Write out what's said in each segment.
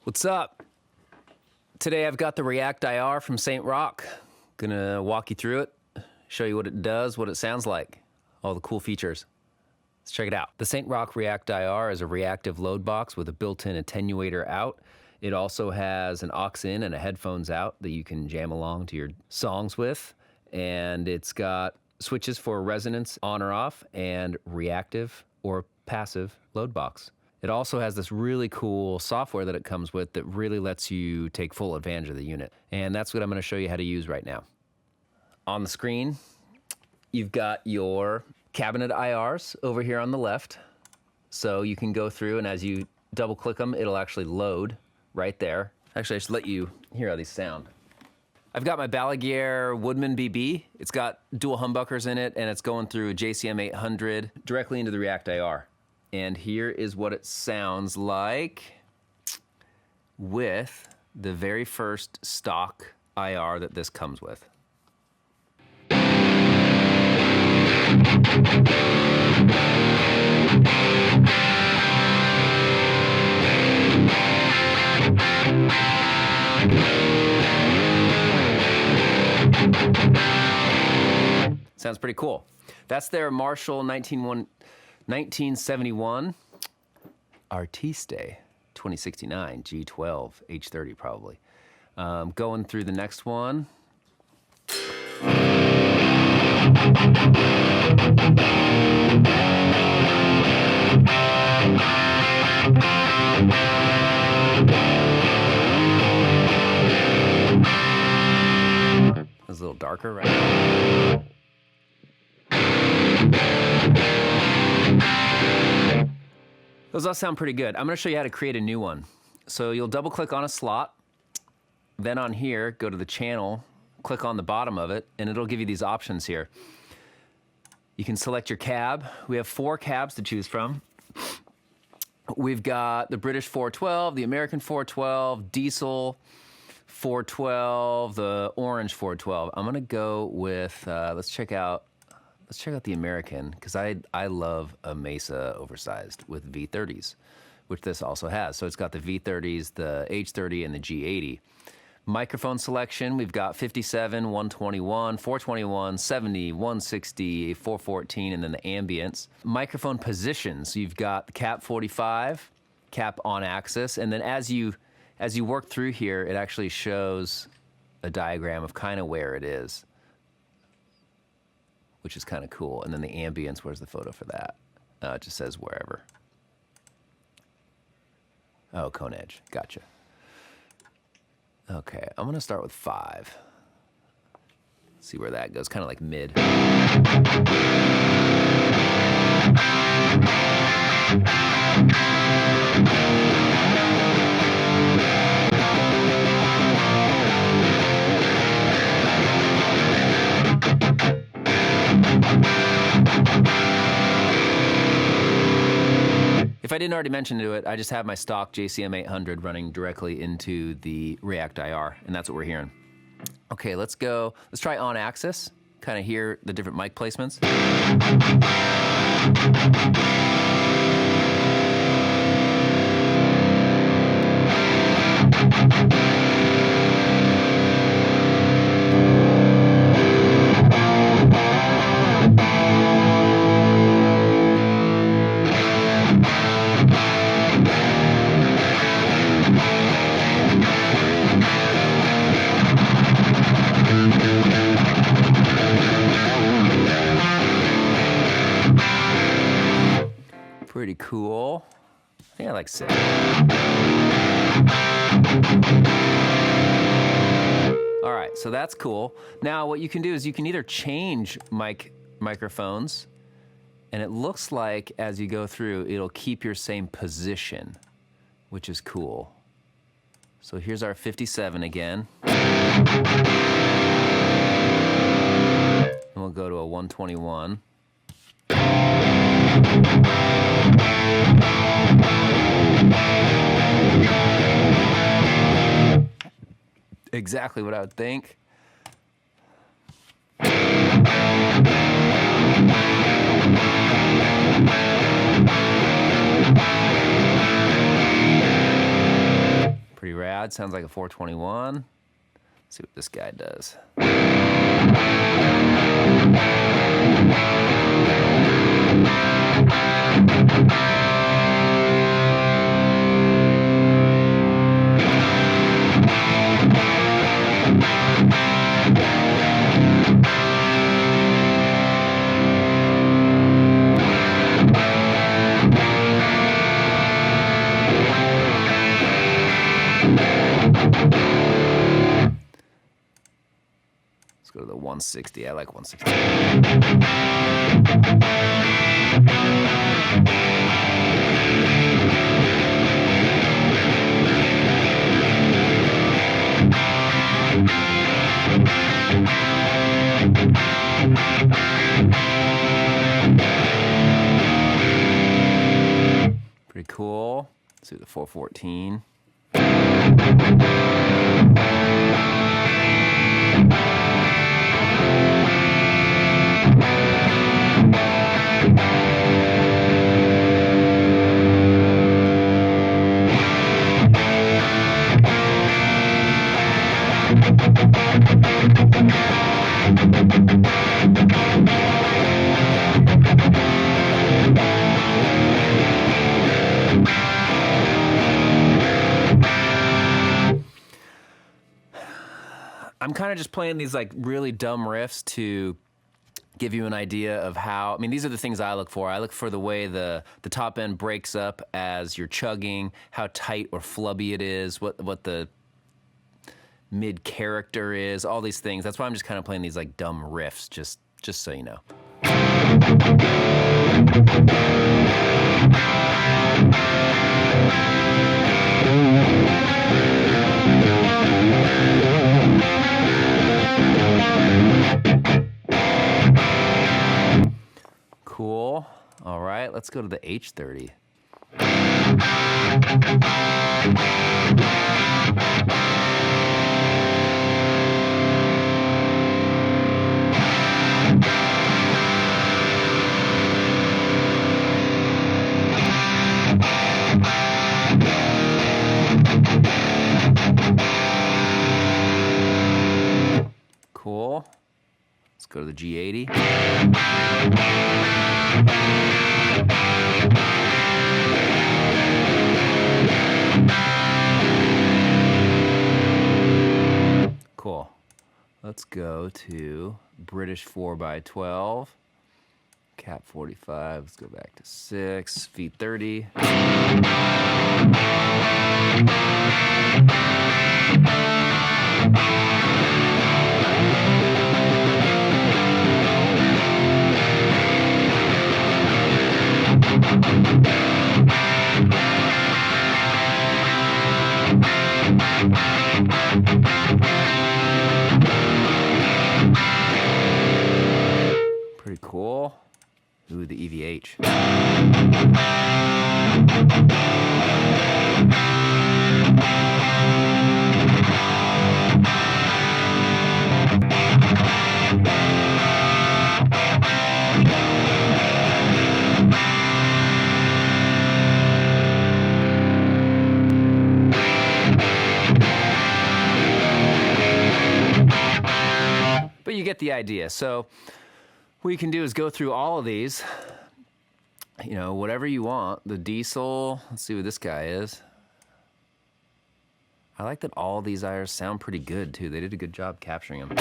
What's up? Today I've got the React IR from St. Rock. Gonna walk you through it, show you what it does, what it sounds like, all the cool features. Let's check it out. The St. Rock React IR is a reactive load box with a built-in attenuator out. It also has an aux in and a headphones out that you can jam along to your songs with. And it's got switches for resonance on or off and reactive or passive load box. It also has this really cool software that it comes with that really lets you take full advantage of the unit. And that's what I'm gonna show you how to use right now. On the screen, you've got your cabinet IRs over here on the left. So you can go through, and as you double click them, it'll actually load right there. Actually, I should let you hear how these sound. I've got my Balaguer Woodman BB. It's got dual humbuckers in it, and it's going through a JCM 800 directly into the React IR. And here is what it sounds like with the very first stock IR that this comes with. Sounds pretty cool. That's their Marshall 1971 Artiste 2069 G12 H30 probably. Going through the next one. It's a little darker, right? Those all sound pretty good. I'm gonna show you how to create a new one. So you'll double click on a slot, then on here, go to the channel, click on the bottom of it, and it'll give you these options here. You can select your cab. We have 4 cabs to choose from. We've got the British 412, the American 412, diesel 412, the orange 412. I'm gonna go with, let's check out the American, because I love a Mesa oversized with V30s, which this also has. So it's got the V30s, the H30, and the G80. Microphone selection, we've got 57, 121, 421, 70, 160, 414, and then the ambience. Microphone positions, you've got the cap 45, cap on axis, and then as you work through here, it actually shows a diagram of kind of where it is, which is kind of cool. And then the ambience, where's the photo for that? It just says wherever. Oh, cone edge, gotcha. Okay, I'm gonna start with 5. See where that goes, kind of like mid. If I didn't already mention it, I just have my stock JCM 800 running directly into the React IR, and that's what we're hearing. Okay, let's try on axis, kind of hear the different mic placements. Pretty cool. I think I like 6. All right, so that's cool. Now what you can do is you can either change microphones, and it looks like as you go through, it'll keep your same position, which is cool. So here's our 57 again. And we'll go to a 121. Exactly what I would think. sounds like a 421. Let's see what this guy does. Let's go to the 160. I like 160. Pretty cool. Let's do the 414. I'm kind of just playing these like really dumb riffs to give you an idea of how, I mean, these are the things I look for. I look for the way the top end breaks up as you're chugging, how tight or flubby it is, what the mid character is, all these things. That's why I'm just kind of playing these like dumb riffs, just so you know. Cool. All right, let's go to the H30. Cool. Let's go to the G80. Cool. Let's go to British 4x12. Cap 45. Let's go back to 6. Feet 30. Pretty cool. Ooh, the EVH. But you get the idea. So what you can do is go through all of these, you know, whatever you want. The diesel, let's see what this guy is. I like that all these IRs sound pretty good too. They did a good job capturing them.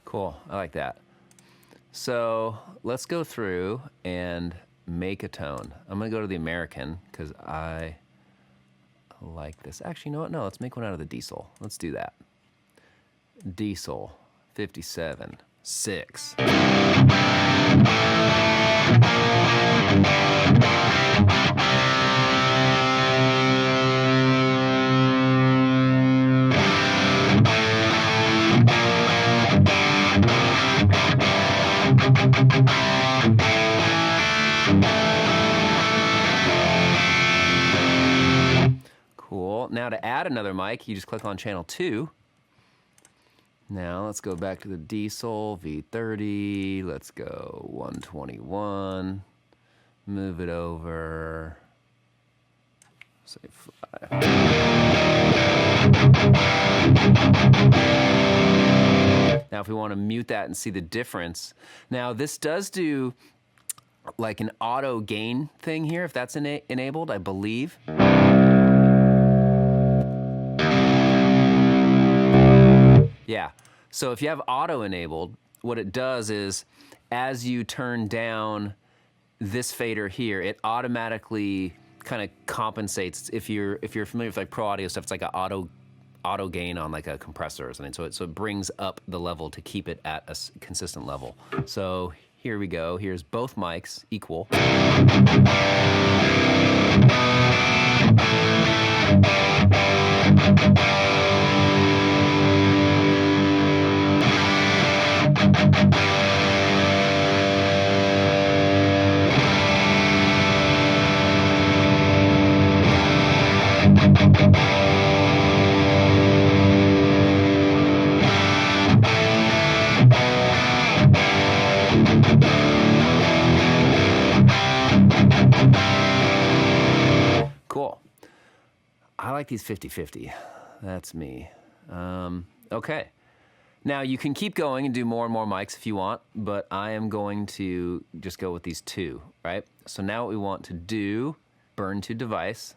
Cool, I like that. So let's go through and make a tone. I'm gonna go to the American because I like this. Actually, you know what? No, let's make one out of the diesel. Let's do that. Diesel, 57, 6. Cool. Now Now to add another mic, you just click on channel 2. Now let's go back to the diesel, V30, let's go 121, move it over, say 5. Now if we want to mute that and see the difference, now this does do like an auto gain thing here, if that's enabled, I believe. Yeah, so if you have auto enabled, what it does is as you turn down this fader here, it automatically kind of compensates. If you're familiar with like pro audio stuff, it's like an auto gain on like a compressor or something. So it brings up the level to keep it at a consistent level. So here we go. Here's both mics equal. Cool. I like these 50-50. That's me. Okay. Now you can keep going and do more and more mics if you want, but I am going to just go with these 2, right? So now what we want to do, burn to device.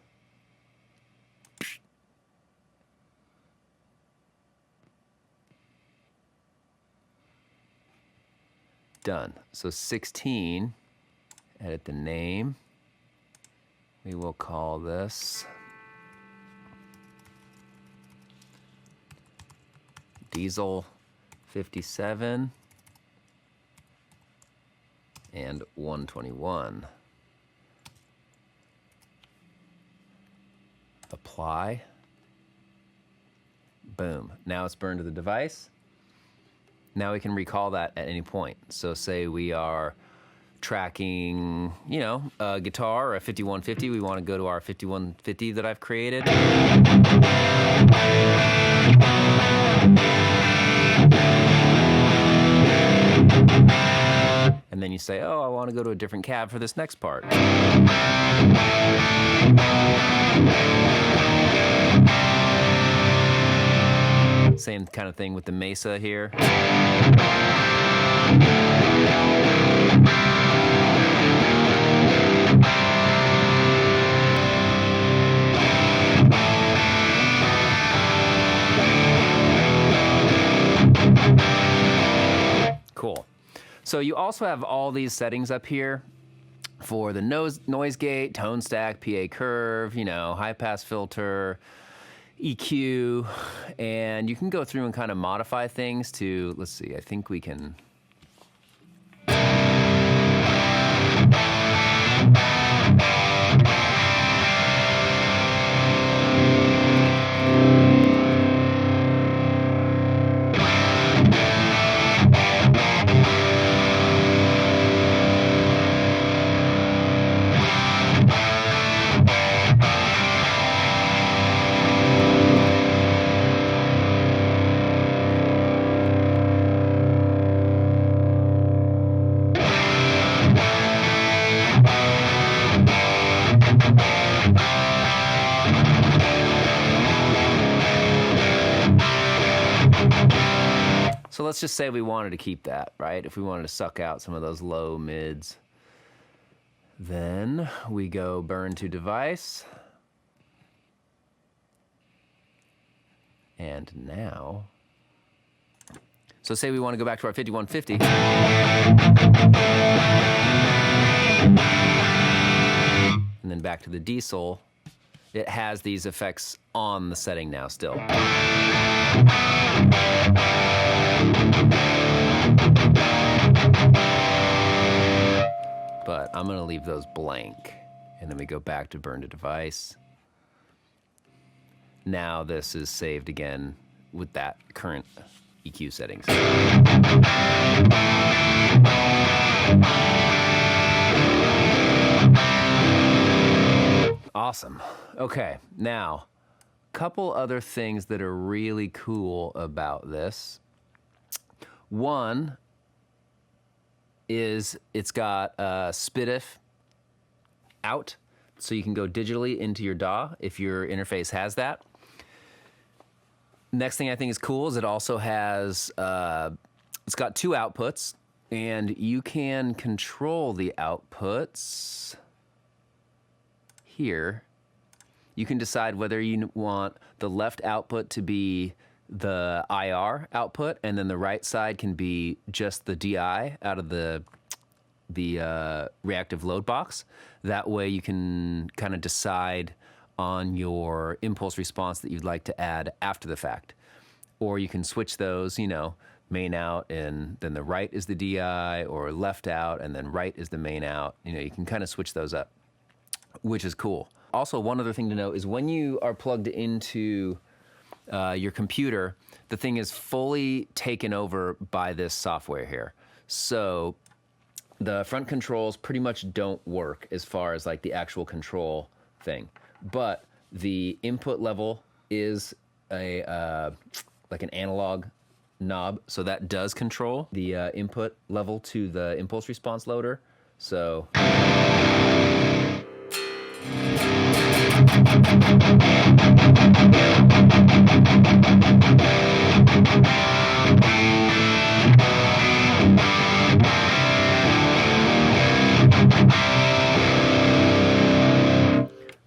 Done. So 16, edit the name. We will call this Diesel 57 and 121. Apply. Boom. Now it's burned to the device. Now we can recall that at any point. So say we are tracking, you know, a guitar or a 5150. We want to go to our 5150 that I've created. And then you say, oh, I want to go to a different cab for this next part. Same kind of thing with the Mesa here. Cool. So you also have all these settings up here for the noise gate, tone stack, PA curve, you know, high pass filter, EQ, and you can go through and kind of modify things to, let's see, I think we can. So let's just say we wanted to keep that, right? If we wanted to suck out some of those low mids, then we go burn to device. And now, so say we want to go back to our 5150. And then back to the diesel. It has these effects on the setting now still. But I'm gonna leave those blank. And then we go back to burn to device. Now this is saved again with that current EQ settings. Awesome. Okay, now Couple other things that are really cool about this. One is it's got a SPDIF out, so you can go digitally into your DAW if your interface has that. Next thing I think is cool is it also has, it's got 2 outputs, and you can control the outputs here. You can decide whether you want the left output to be the IR output, and then the right side can be just the DI out of the reactive load box. That way you can kind of decide on your impulse response that you'd like to add after the fact. Or you can switch those, you know, main out and then the right is the DI, or left out and then right is the main out. You know, you can kind of switch those up, which is cool. Also, one other thing to note is when you are plugged into your computer, the thing is fully taken over by this software here. So the front controls pretty much don't work as far as like the actual control thing. But the input level is a like an analog knob, so that does control the input level to the impulse response loader. So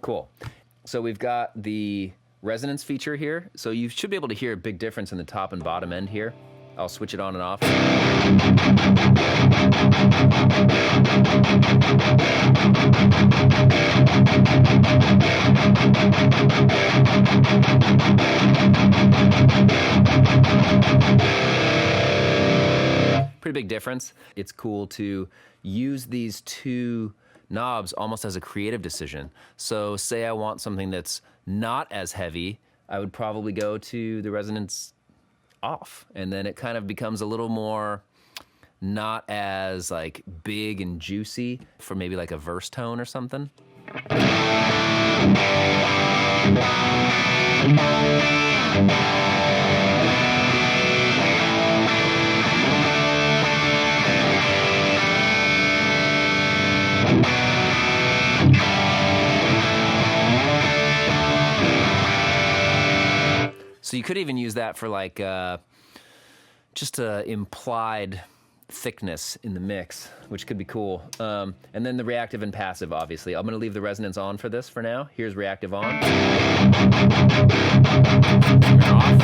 cool. So we've got the resonance feature here. So you should be able to hear a big difference in the top and bottom end here. I'll switch it on and off. Pretty big difference. It's cool to use these 2 knobs almost as a creative decision. So say I want something that's not as heavy, I would probably go to the resonance off, and then it kind of becomes a little more not as like big and juicy for maybe like a verse tone or something. So you could even use that for like just a implied thickness in the mix, which could be cool. And then the reactive and passive, obviously. I'm gonna leave the resonance on for this for now. Here's reactive on. Turn off.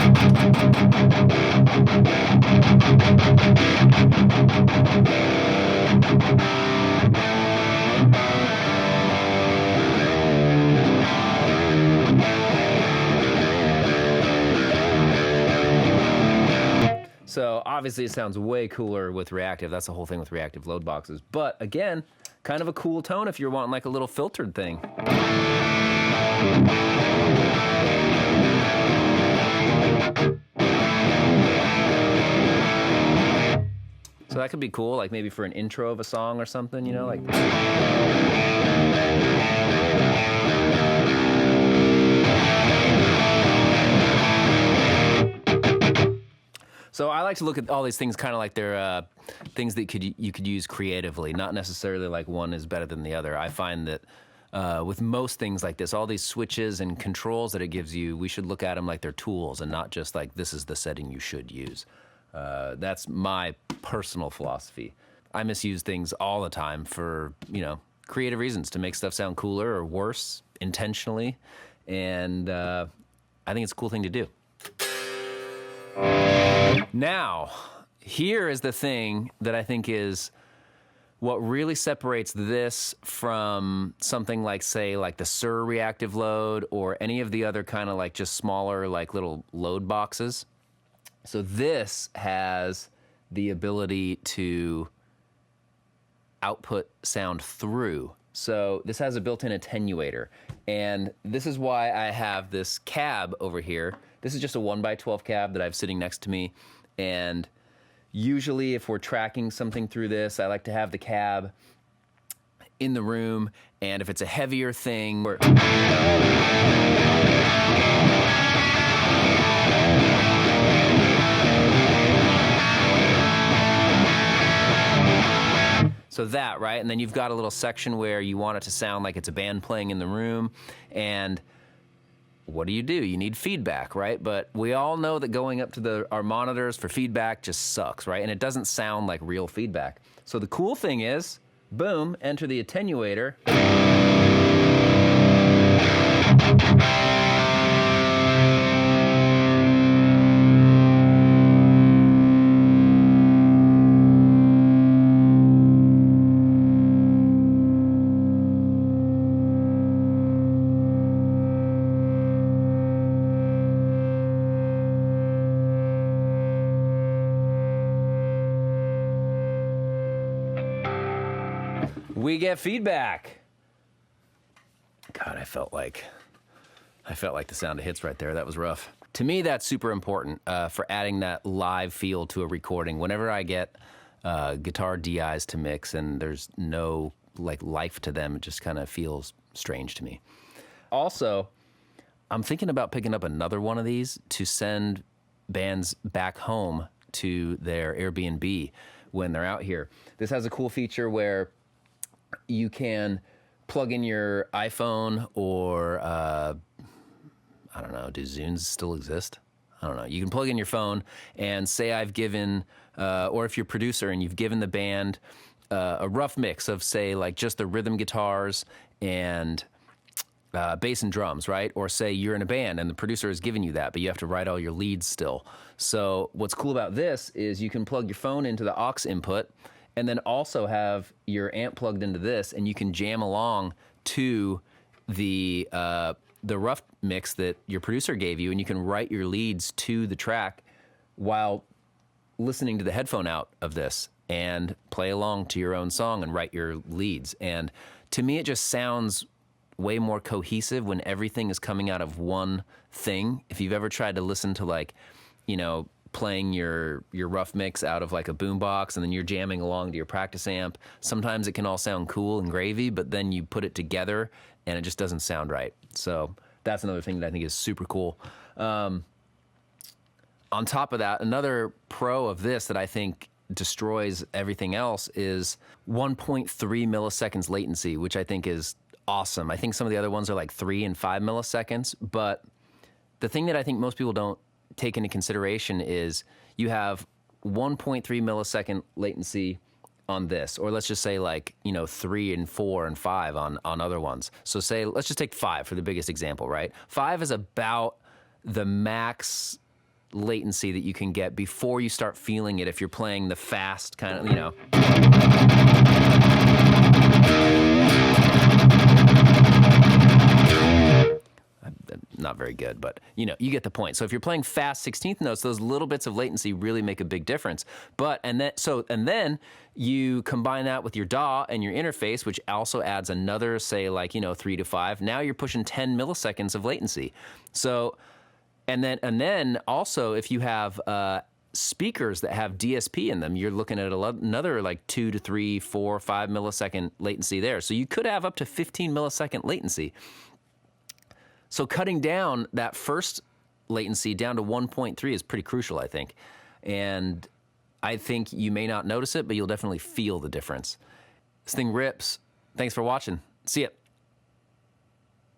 So obviously it sounds way cooler with reactive. That's the whole thing with reactive load boxes. But again, kind of a cool tone if you're wanting like a little filtered thing. So that could be cool, like maybe for an intro of a song or something, you know, like. So I like to look at all these things kind of like they're things that you could use creatively, not necessarily like one is better than the other. I find that with most things like this, all these switches and controls that it gives you, we should look at them like they're tools and not just like this is the setting you should use. That's my personal philosophy. I misuse things all the time for, you know, creative reasons, to make stuff sound cooler or worse intentionally, and I think it's a cool thing to do. Now, here is the thing that I think is what really separates this from something like, say, like the SUR reactive load or any of the other kind of like just smaller like little load boxes. So this has the ability to output sound through. So this has a built-in attenuator, and this is why I have this cab over here. This is just a 1x12 cab that I have sitting next to me, and usually if we're tracking something through this, I like to have the cab in the room, and if it's a heavier thing, So that, right? And then you've got a little section where you want it to sound like it's a band playing in the room. And what do? You need feedback, right? But we all know that going up to our monitors for feedback just sucks, right? And it doesn't sound like real feedback. So the cool thing is, boom, enter the attenuator. We get feedback. God, I felt like the sound of hits right there. That was rough. To me, that's super important for adding that live feel to a recording. Whenever I get guitar DIs to mix and there's no like life to them, it just kind of feels strange to me. Also, I'm thinking about picking up another one of these to send bands back home to their Airbnb when they're out here. This has a cool feature where you can plug in your iPhone or, I don't know, do Zunes still exist? I don't know. You can plug in your phone and say I've given, or if you're a producer and you've given the band a rough mix of, say, like just the rhythm guitars and bass and drums, right? Or say you're in a band and the producer has given you that, but you have to write all your leads still. So what's cool about this is you can plug your phone into the aux input and then also have your amp plugged into this, and you can jam along to the rough mix that your producer gave you, and you can write your leads to the track while listening to the headphone out of this and play along to your own song and write your leads. And to me, it just sounds way more cohesive when everything is coming out of one thing. If you've ever tried to listen to, like, you know, playing your rough mix out of like a boombox and then you're jamming along to your practice amp, sometimes it can all sound cool and gravy, but then you put it together and it just doesn't sound right. So that's another thing that I think is super cool. On top of that, another pro of this that I think destroys everything else is 1.3 milliseconds latency, which I think is awesome. I think some of the other ones are like 3 and 5 milliseconds, but the thing that I think most people don't take into consideration is you have 1.3 millisecond latency on this, or let's just say like, you know, 3 and 4 and 5 on other ones. So say, let's just take 5 for the biggest example, right? 5 is about the max latency that you can get before you start feeling it if you're playing the fast kind of, you know. Not very good, but you know, you get the point. So if you're playing fast 16th notes, those little bits of latency really make a big difference. And then you combine that with your DAW and your interface, which also adds another, say, like, you know, 3 to 5. Now you're pushing 10 milliseconds of latency. So, and then also if you have speakers that have DSP in them, you're looking at another like 2 to 3, 4, 5 millisecond latency there. So you could have up to 15 millisecond latency. So cutting down that first latency down to 1.3 is pretty crucial, I think. And I think you may not notice it, but you'll definitely feel the difference. This thing rips. Thanks for watching. See ya.